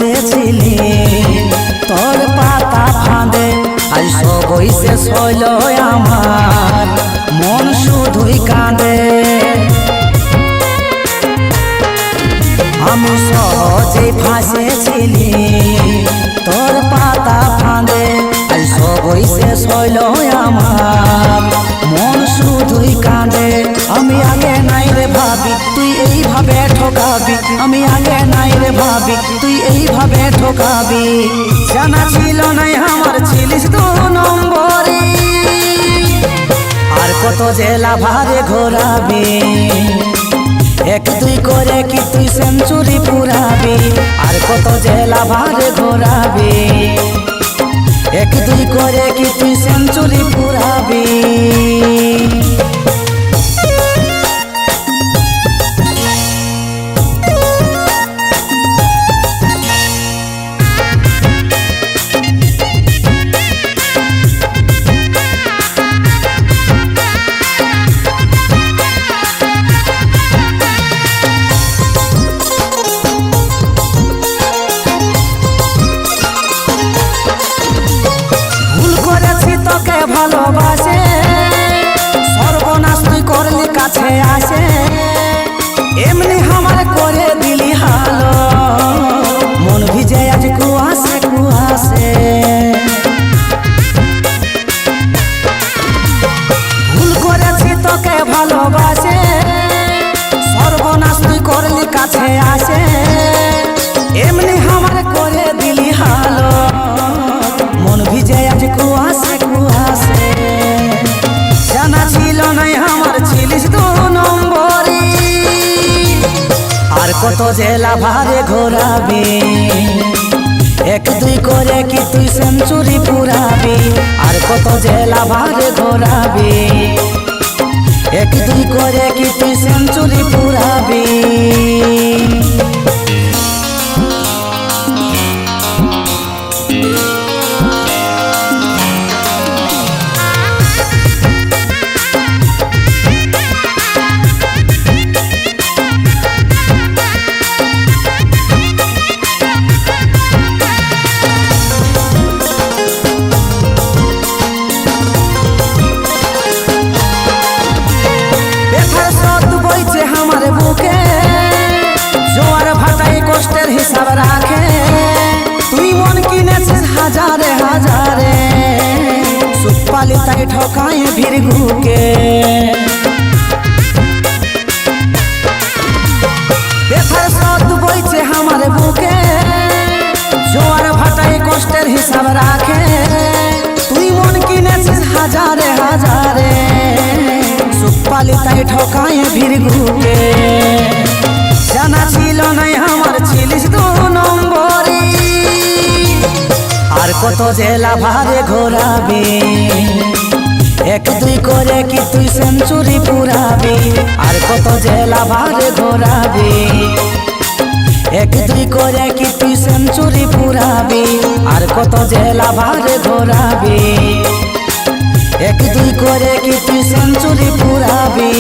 ফাঁসেছিলি তোর পাতা ফাঁদে, আজ সবই শেষ হইল আমার মন শুধুই কাঁদে। আমি সহজেই ফাঁসেছিলি তোর পাতা ফাঁদে, আজ সবই শেষ হইল আমার মন শুধুই কাঁদে। আমি আগে নাই রে ভাবি তুই এইভাবে ঠকাবি, আমি আগে নাই রে ভাবি তুই এইভাবে ঠকাবি। জানা ছিল নাই আমার ছিলিস দু নম্বরে, আর কত জেলা ভারে ঘোরাবি। এক দুই করে কি তুই সেঞ্চুরি পুরাবি, আর কত জেলা ভারে ঘোরাবি। এক দুই করে কি তুই সেঞ্চুরি পুরাবি। ভালোবাসে সর্বনাশ তুই করলি কাছে আসে, এমনি আমার করে দিলি হালো মন ভিজে আজ কুয়াশে কুয়াশে। ভুল করেছি তোকে ভালোবাসে সর্বনাশ তুই করলি কাছে আসে, এমনি আমার করে দিলি হালো মন ভিজে আজ কুয়াশে কুয়াশে। জানা ছিল নাই আমার ছিলিস দু নম্বরে, আর কত জেলা ভারে ঘোরাবি। এক দুই করে কি তুই সেঞ্চুরি পুরাবি, আর কত জেলা ভারে ঘোরাবি। এক দুই করে কি তুই সেঞ্চুরি পুরাবি। আমার বুকে জোয়ার ভাটাই কষ্টের হিসাব রাখে, তুই মন কিনেছিস হাজারে হাজারে সুখ পালি তাই ঠকায় ভিড়গুকে। ব্যথার স্রোত বইছে আমার বুকে জোয়ার ভাটাই কষ্টের হিসাব রাখে, তুই মন কিনেছিস হাজারে হাজারে সুখ পালি তাই ঠকায় ভিড়গুকে। জানা ছিল নাই আমার ছিলিস দু নম্বরে, আর কত জেলা ভারে ঘোরাবি। এক দুই করে কি তুই সেঞ্চুরি পুরাবি, আর কত জেলা ভারে ঘোরাবি। এক দুই করে কি তুই সেঞ্চুরি পুরাবি, আর কত জেলা ভারে ঘোরাবি। এক দুই করে কি তুই সেঞ্চুরি পুরাবি।